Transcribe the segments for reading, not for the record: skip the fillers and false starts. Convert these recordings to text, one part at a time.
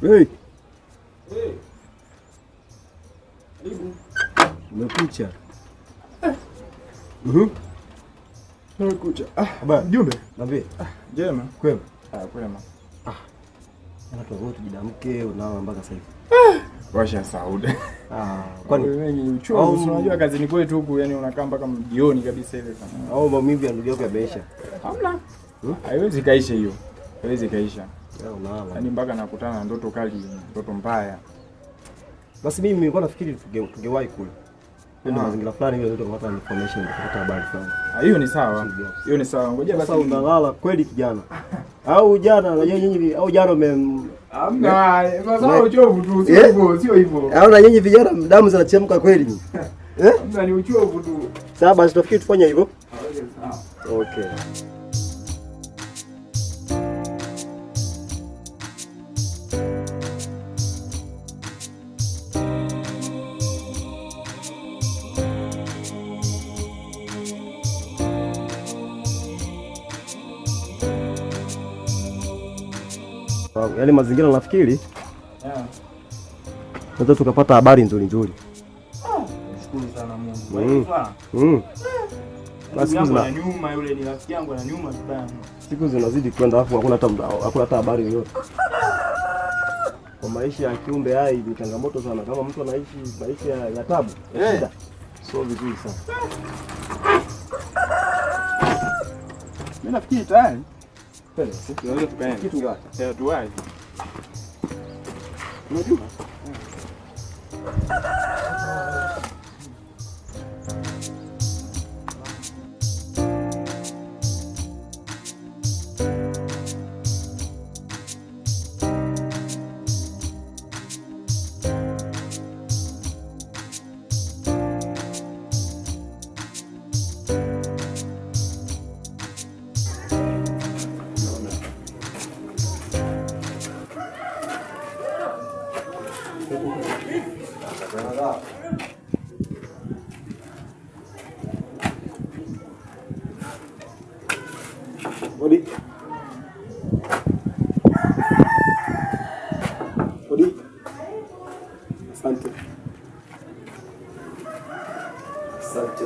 Hey. Hey. Umekucha. Umekucha. Baba, mjumbe. Niambie. Jema. Kwema. Kwema. Watu wote jidamke unao mpaka sasa hivi. Washa Sauda. Kwani wengi uchovu, unajua kazi ni kwetu huku, yani unakaa mpaka jioni kabisa ile kama. Au maumivu ya ndugu yako yameisha? Hamna. Haiwezi kaisha hiyo. Haiwezi kaisha. Unaona. Yaani mpaka nakutana na ndoto kali, ndoto mbaya. Basi mimi nilikuwa nafikiri tungewahi kule. Ndio mazingira fulani hiyo ndio kupata information, kupata habari fulani. Hiyo ni sawa. Hiyo ni sawa. Ngoja basi unalala kweli kijana. Au jana na nyinyi au jana hamna, basi uchovu tu, sio hivyo, sio hivyo. Au na nyinyi vijana damu zinachemka kweli. Hamna, ni uchovu tu. Sawa basi tufikiri tufanye hivyo. Okay. Yaani mazingira nafikiri tunaweza tukapata habari nzuri nzuri. Nashukuru sana Mungu. Basi kuna nyuma yule ni rafiki yangu na nyuma vibaya. Siku zinazidi kwenda afu hakuna hata habari yoyote. Kwa maisha ya kiumbe hai ni changamoto sana, kama mtu anaishi maisha ya taabu. Shida. Sio vizuri sana. Mimi nafikiri tayari. Pele, tunaweza tukaenda. Kitu ngapi? Tuwai. Unajua? Odi. Odi. Asante. Asante.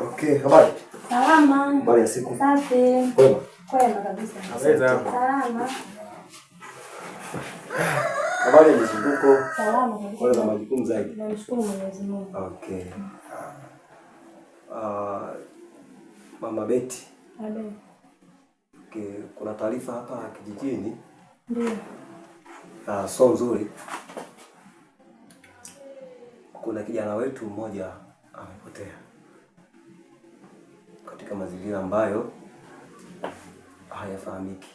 Okay, habari? Salama. Habari ya siku? Safi. Kwema? Kwema kabisa. Salama. Habari ya mzunguko? Salama kabisa. Wala majukumu zaidi. Namshukuru Mwenyezi Mungu. Okay. Mama Betty. Abe. Okay, kuna taarifa hapa kijijini. Ndio. So nzuri. Kuna kijana wetu mmoja amepotea katika mazingira ambayo hayafahamiki.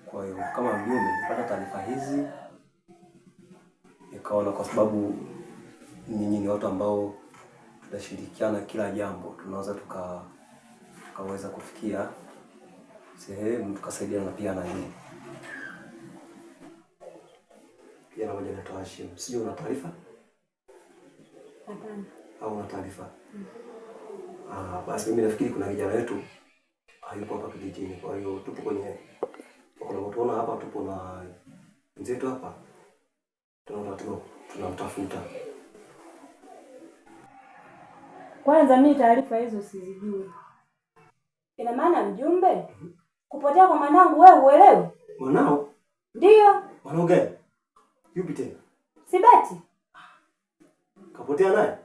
Kwa hiyo kama mjumbe nipata taarifa hizi, nikaona kwa sababu nyinyi ni watu ambao tunashirikiana kila jambo, tunaweza tukaweza kufikia sehemu tukasaidiana pia na nyinyi. Kijana mmoja anaitwa Hashim. Sio, una taarifa? Hapana. Au una taarifa? Basi mimi nafikiri kuna kijana wetu hayupo hapa kijijini. Kwa hiyo tupo kwenye tunaona hapa, tupo na mzetu hapa. Tunamtafuta. Kwanza mimi taarifa hizo sizijui. Ina maana mjumbe, kupotea kwa mwanangu wewe uelewe? Mwanao? Ndio. Mwanao gani? Yupi tena? Si Betty. Kapotea naye?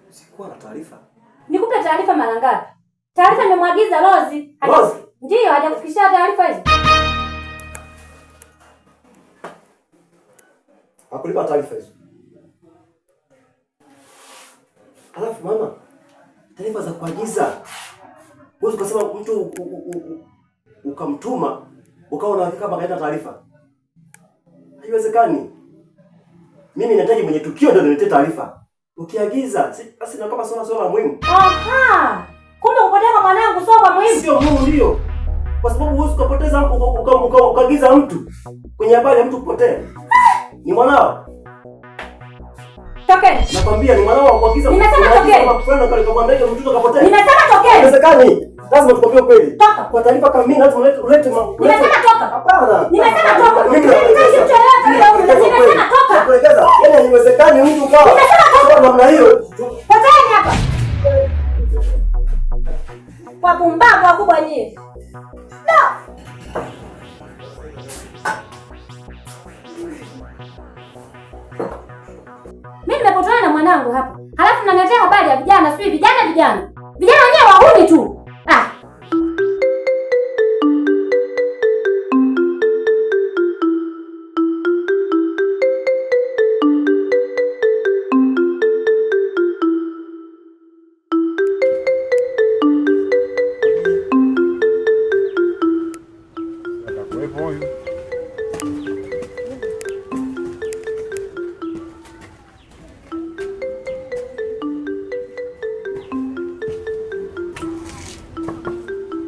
Sikuwa na taarifa. Nikupe taarifa mara ngapi? Taarifa nimemwagiza Rozi. Rozi? Ndio, hajakufikishia taarifa hizo. Hakulipa taarifa hizo. Alafu mama, taarifa za kuagiza. Wewe ukasema mtu ukamtuma, ukawa na hakika kama kaenda taarifa. Haiwezekani. Mimi nahitaji mwenye tukio ndio niletee taarifa. Ukiagiza, basi na kama swala muhimu. Aha! Kumbe kupotea kwa mwanangu sio kwa muhimu. Sio muhimu ndio. Kwa sababu huwezi kupoteza ukaagiza mtu kwenye habari ya mtu kupotea. Ni mwanao. Tokeni. Nakwambia ni mwanao wa kuagiza. Nimesema tokeni. Kufanya kale kamwambia mtoto kapotea. Nimesema tokeni. Haiwezekani. Lazima tukwambie kweli. Toka. Kwa taarifa kamili lazima ulete Nimesema toka. Hapana. Nimesema toka. Nimesema toka. Nakuelekeza. Yaani haiwezekani mtu kawa. Nimesema toka. Namna hiyo. Tokeni hapa. Wapumbavu wakubwa nyinyi. No. Mimi nimepotana na mwanangu hapa. Halafu mnaniletea habari ya vijana, sio vijana. Vijana wenyewe wahuni tu. Ah.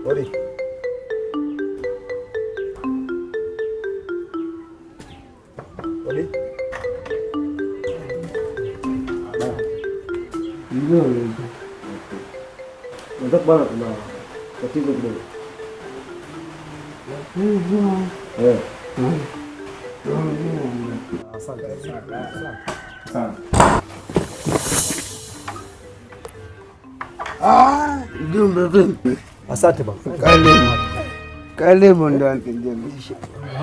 Odi. Odi. Ndio. Nataka bwana kuna tatizo kidogo. Asante sana. Mjumbe vipi? Asante baba. Karibu ndo akijamisha.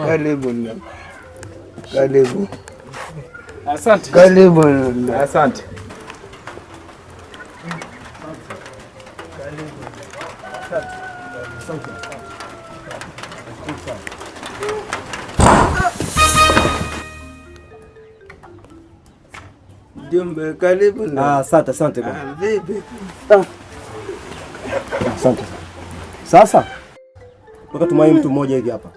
Karibu. Asante. Karibu ndo. Asante. Mjumbe karibu ndo. Asante baba. Vipi? Asante. Sasa toka tumai mtu mmoja hivi hapa.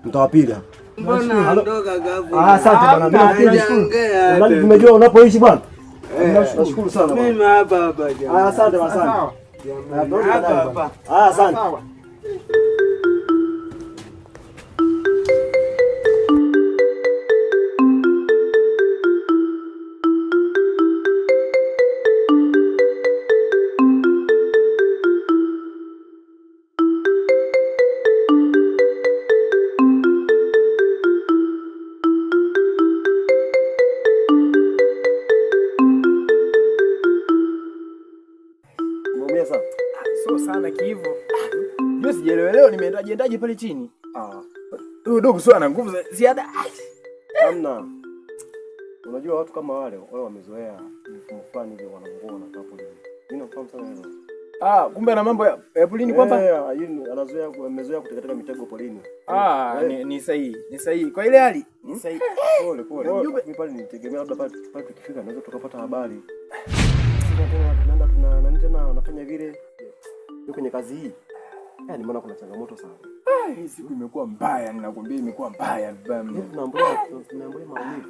Mtu wa pili hapa. Mbona ondoka gabu? Asante bwana. Mimi nashukuru. Nimejua unapoishi bwana. Nashukuru sana bwana. Mimi hapa jamaa. Asante bwana. Hapa. Asante. Sio sana hivyo. Mimi sijaelewa nimeendaje pale chini. Huyo dogo sio ana nguvu za ziada. Hamna. Unajua watu kama wale wamezoea mfumo fulani hivi wanamuona hapo hivi. Mimi nafahamu sana hilo. Kumbe na mambo ya polini kwamba amezoea kutekateka mitego polini. Ni sahihi. Kwa ile hali ni sahihi. Pole. Mimi pale nitegemea labda pale tukifika naweza tukapata habari. Tena anafanya vile kwenye kazi hii. Yaani maana kuna changamoto sana. Hii siku imekuwa mbaya, ninakwambia imekuwa mbaya vibaya mno. Tunaambiwa maumivu.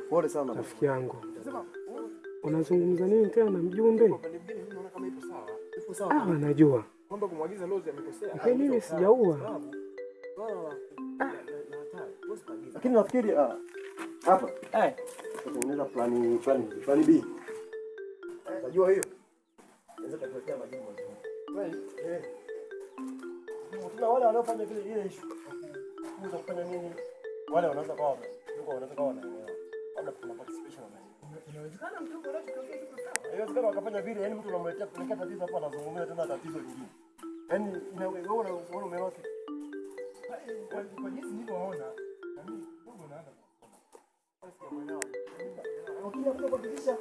Pole sana rafiki yangu. Unazungumza nini tena na mjumbe? Najua. Kwamba kumwagiza Lozi amekosea. Mimi sijaua. Lakini nafikiri hapa tutengeneza plani B. Unajua hiyo? Naweza kukuletea majibu mazuri. Tuna wale wanaofanya vile ile issue. Kuweza kufanya nini? Wale wanaweza kwa wanaelewa. Labda kuna participation na inawezekana mtu anachotokea kitu sawa. Inawezekana wakafanya vile, yani mtu unamletea kuleta tatizo hapo anazungumzia tena tatizo lingine. Yaani wewe unaona umeona kwa jinsi nilivyoona na mimi Mungu naanza kuona. Basi sijaelewa. Lakini hapo kubadilisha.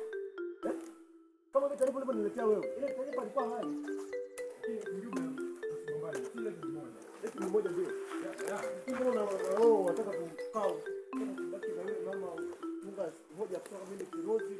Kama vile taarifa ile niletea wewe. Ile taarifa ilikuwa hai. Mjumbe mbali. Ile kitu moja ndio. Nataka kukaa baki na mama Mungu hoja kutoka mimi kirozi